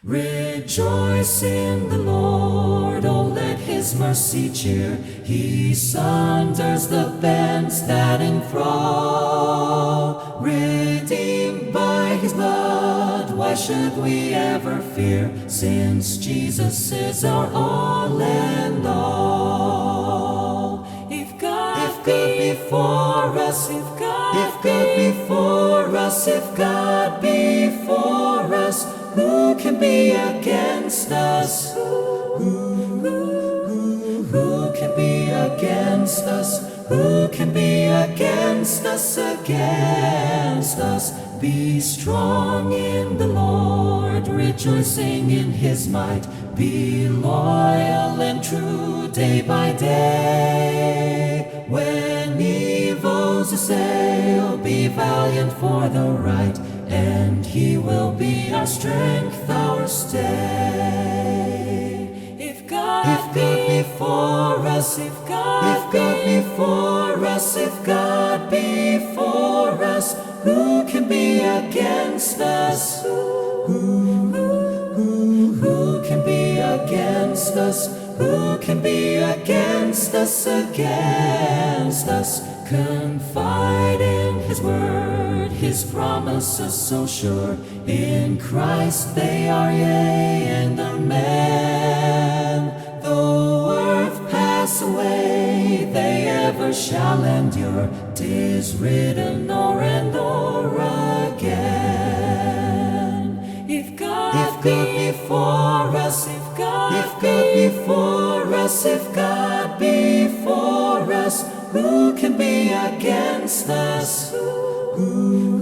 Rejoice in the Lord, oh let his mercy cheer. He sunders the bands that enthrall. Redeemed by his blood, why should we ever fear? Since Jesus is our all and all. If God be for us, if God be for us, if God be for us, who can be against us? Who can be against us? Who can be against us? Against us. Be strong in the Lord, rejoicing in his might. Be loyal and true day by day. When evils assail, be valiant for the right, and he will be our strength, our stay. If God be for us, if God be for us, if God be for us, who can be against us? Who can be against us? Who can be against us? Against us. Confide in his word, his promises so sure. In Christ they are yea and amen. Though earth pass away, they ever shall endure. 'Tis written o'er and o'er again. If God be for us, if God be for us, if God be for us, who can be against us? Who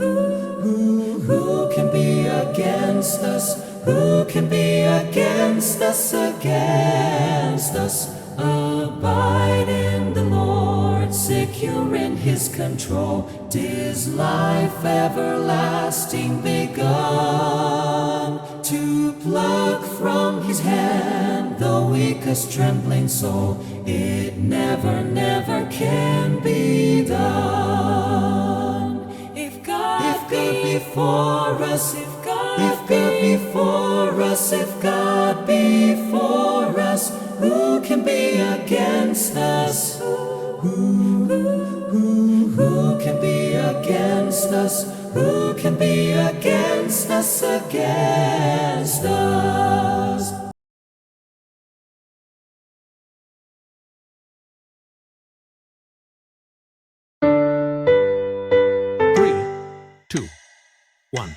can be against us? Who can be against us? Against us. Abide in the Lord, secure in his control. 'Tis life everlasting begun. To pluck from his hand the weakest trembling soul, it never, never can be done. If God be for us, if God be for us, if God be for us, who can be against us? Who can be against us? Who can be against us? Against us. One.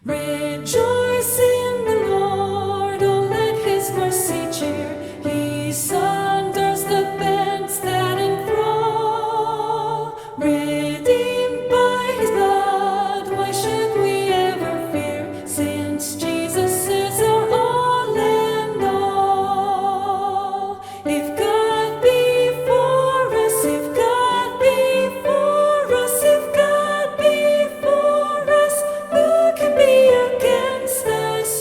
Rejoice in the Lord, oh let his mercy cheer. He sunders the bands that enthrall. Redeemed by his blood, why should we ever fear? Since Jesus is our all and all. If God be for us, if God be for us, if God be for us, who can be against us?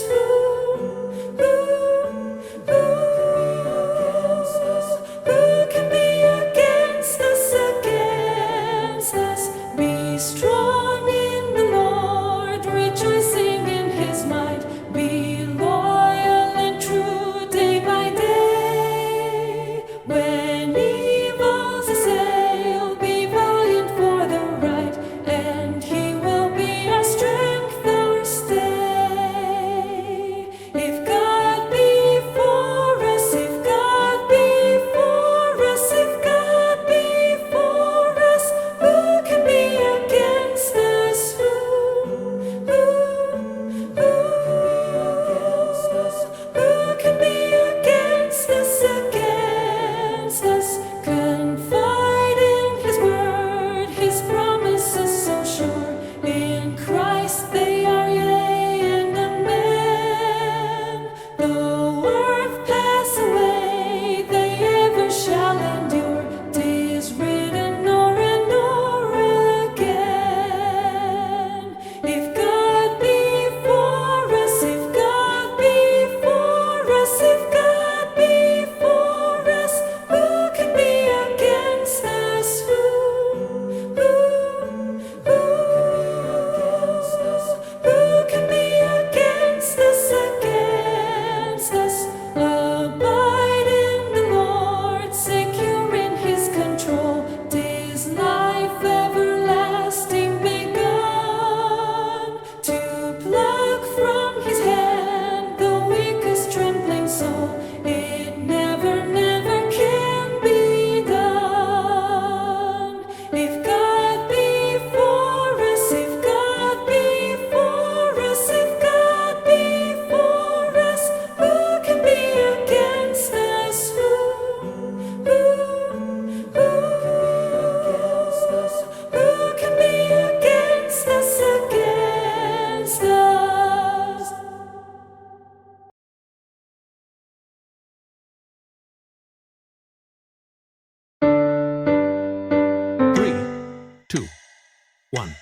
1.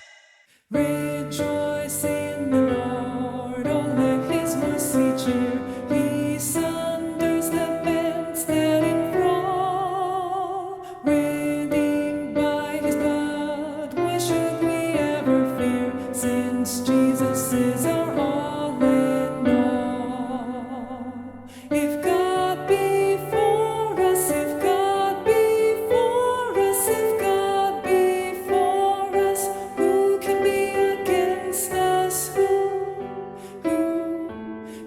Rejoice in the Lord, oh let his mercy cheer. He sunders the bands that enthrall. Redeemed by his blood, why should we ever fear? Since Jesus is our all in all. If God be for us, if God be for us, if God be for us, who can be against us?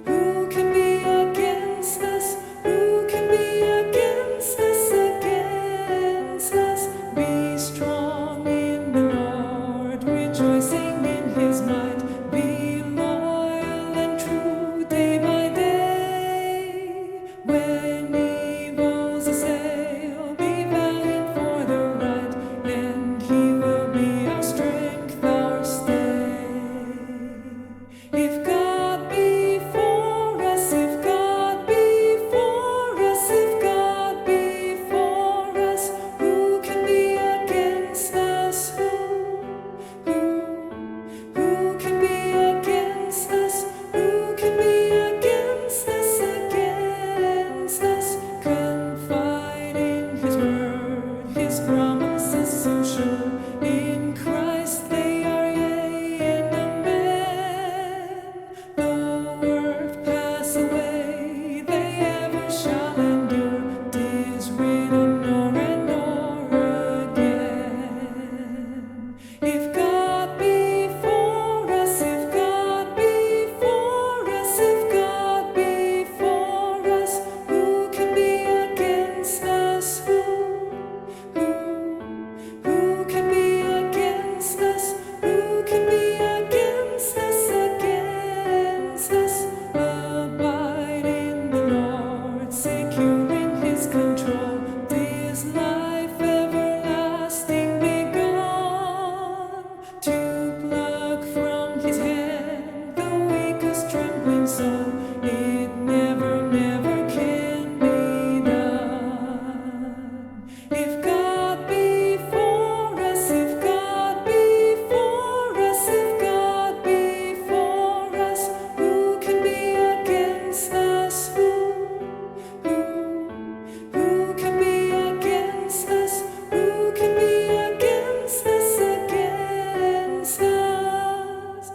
Who can be against us? Who can be against us? Against us? Be strong in the Lord, rejoicing in his might. Be loyal and true day by day. When evils assail, be valiant for the right, and he will be our strength, our stay. If God be for us, if God be for us, if God be for us, who can be against us? Who can be against us? Who can be against us? Against us? Confide in his word, his promises so sure. In Christ they are yea and amen. Though earth pass away, they ever shall endure. 'Tis written o'er and o'er again. If God be for us, if God be for us, if God be for us, who can be against us? Who can be against us? Who can be against us? Against us? Abide in the Lord, secure in his control. This life everlasting begun, to pluck from his hand the weakest trembling soul. It never, never can be done. If God be for us, if God be for us, if God be for us, who can be against us? Who can be against us? Who can be against us? Against us?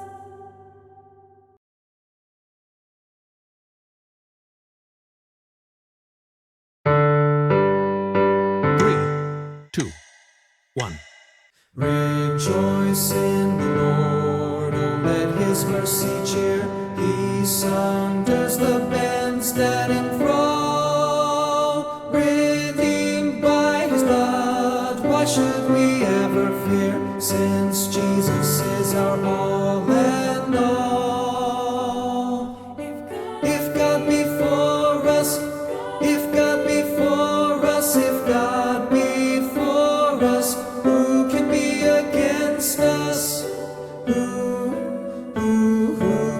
3, 2, 1. Rejoice in the Lord, oh let his mercy cheer. He sunders the bands that enthrall. Redeemed by his blood, why should we ever fear? Since Jesus is our all and all. If God be for us, if God be for us, if God be for us, who can be against us? Who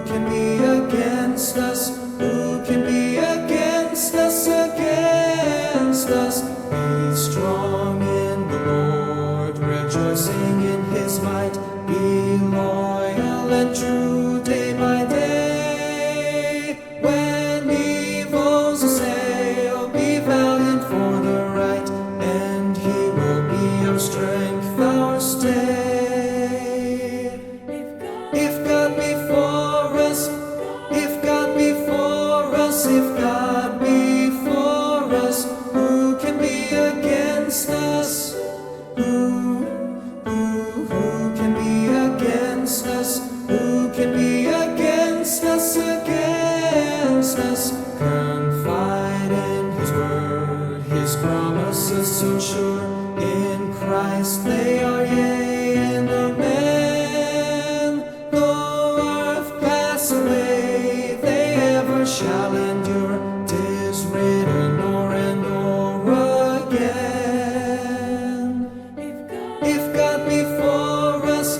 can be against us? Who can be against us? Against us? Be strong in the Lord, rejoicing in his might. Be loyal and true day by day. When evils assail, be valiant for the right, and he will be our strength, our stay. If God be for us, if God be for us, if God be for us, who can be against us? Who can be against us? Who can be against us? Against us? Confide in his word, his promises so sure. In Christ they are yea and amen. Though earth pass away, they ever shall endure. 'Tis written o'er and o'er again. If God be for us,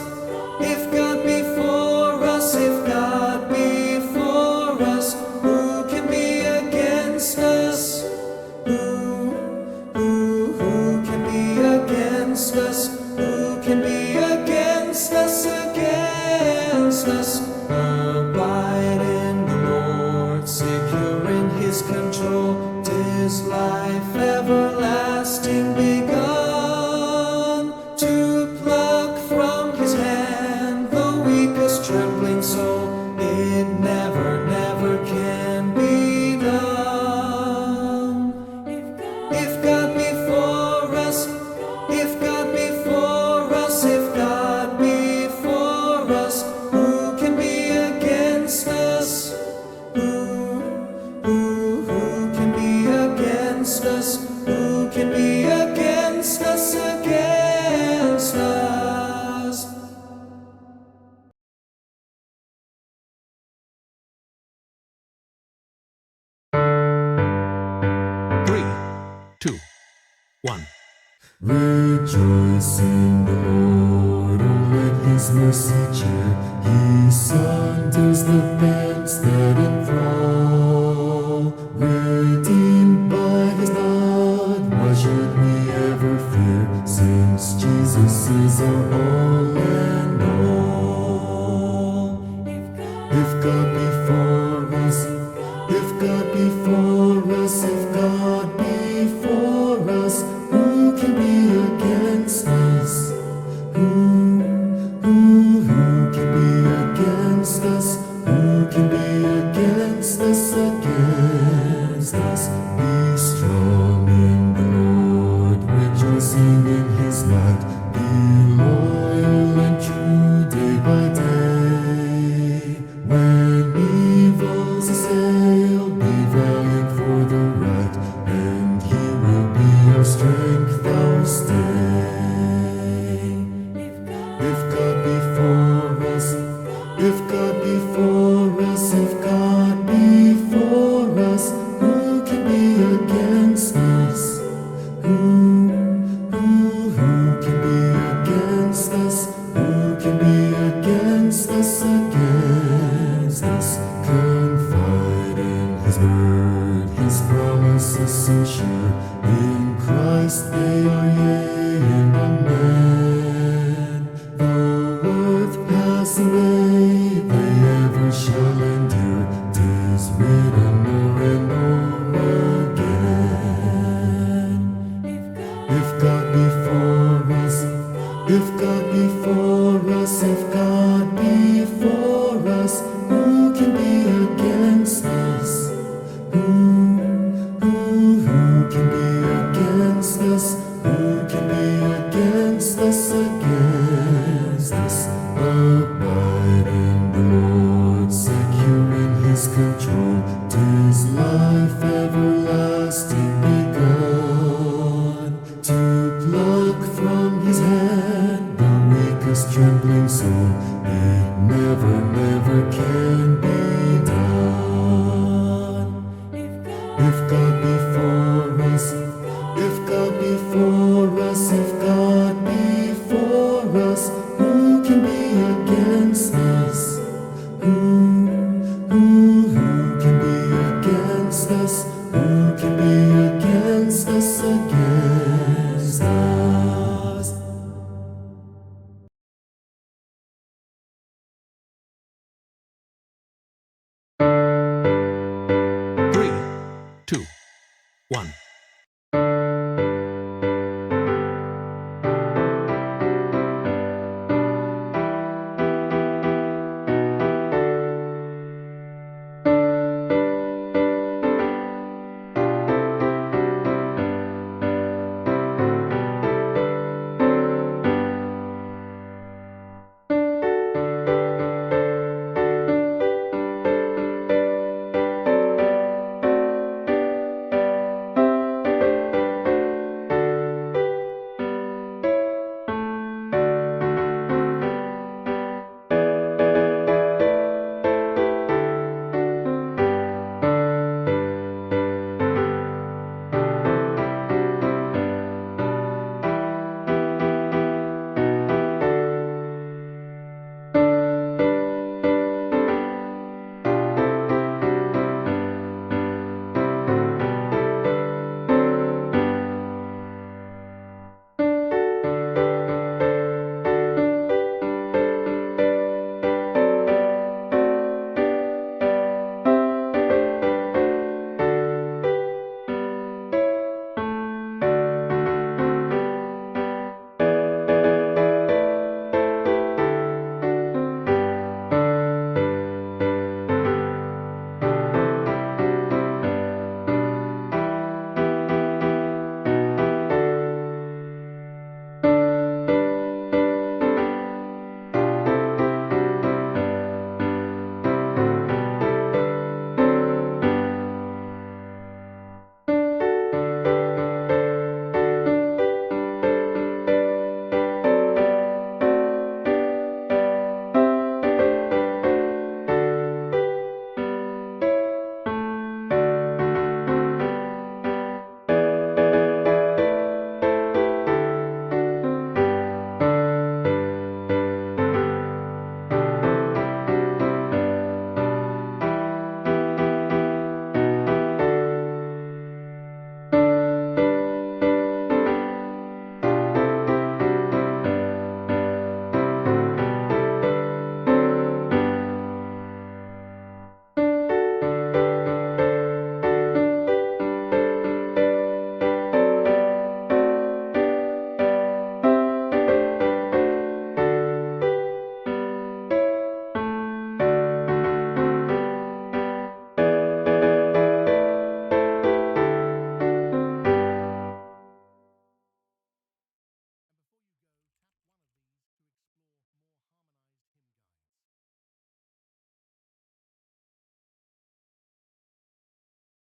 if God be for us, if God be for us, who can be against us? Who can be against us? Who control. 'Tis life everlasting begun, to pluck from his hand the weakest trembling soul. It never, never can be done. If God be for us, if God be for us, if God be for us, who can be against us? Who can be against us? Who can be against us, against us? 3, 2, 1. Rejoice in the Lord, oh let his mercy cheer. He sunders the bands that enthrall. Redeemed by his blood, why should we ever fear? Since Jesus is our all and all. If God be for us, if God be for us, if God be for us, who can be against us? Who can be against us? Who can be against us, against us? Be strong in the Lord, rejoicing in his might. Be loyal and true day by day. When evils assail, be valiant for the right, and he will be our strength, our stay. If God be for us, if God be for us, if God be for us, who can be against us? Who can be against us? Who can be against us, against us? Confide in his word, his promises so sure. In Christ they are yea and amen. Though earth pass away, they ever shall endure. 'Tis written o'er and o'er again. If God be for us, if God be for us, if God be for us, who can be against us? Who can be against us? Who can be against us, against us? Abide in the Lord, secure in his control. 'Tis life everlasting begun, to pluck from his hand the weakest trembling soul. It never, never can be done. If God be for us, if God be for us, if God be for us, who can be against us? Who can be against us? Who can be against us, against us? Three, two, one.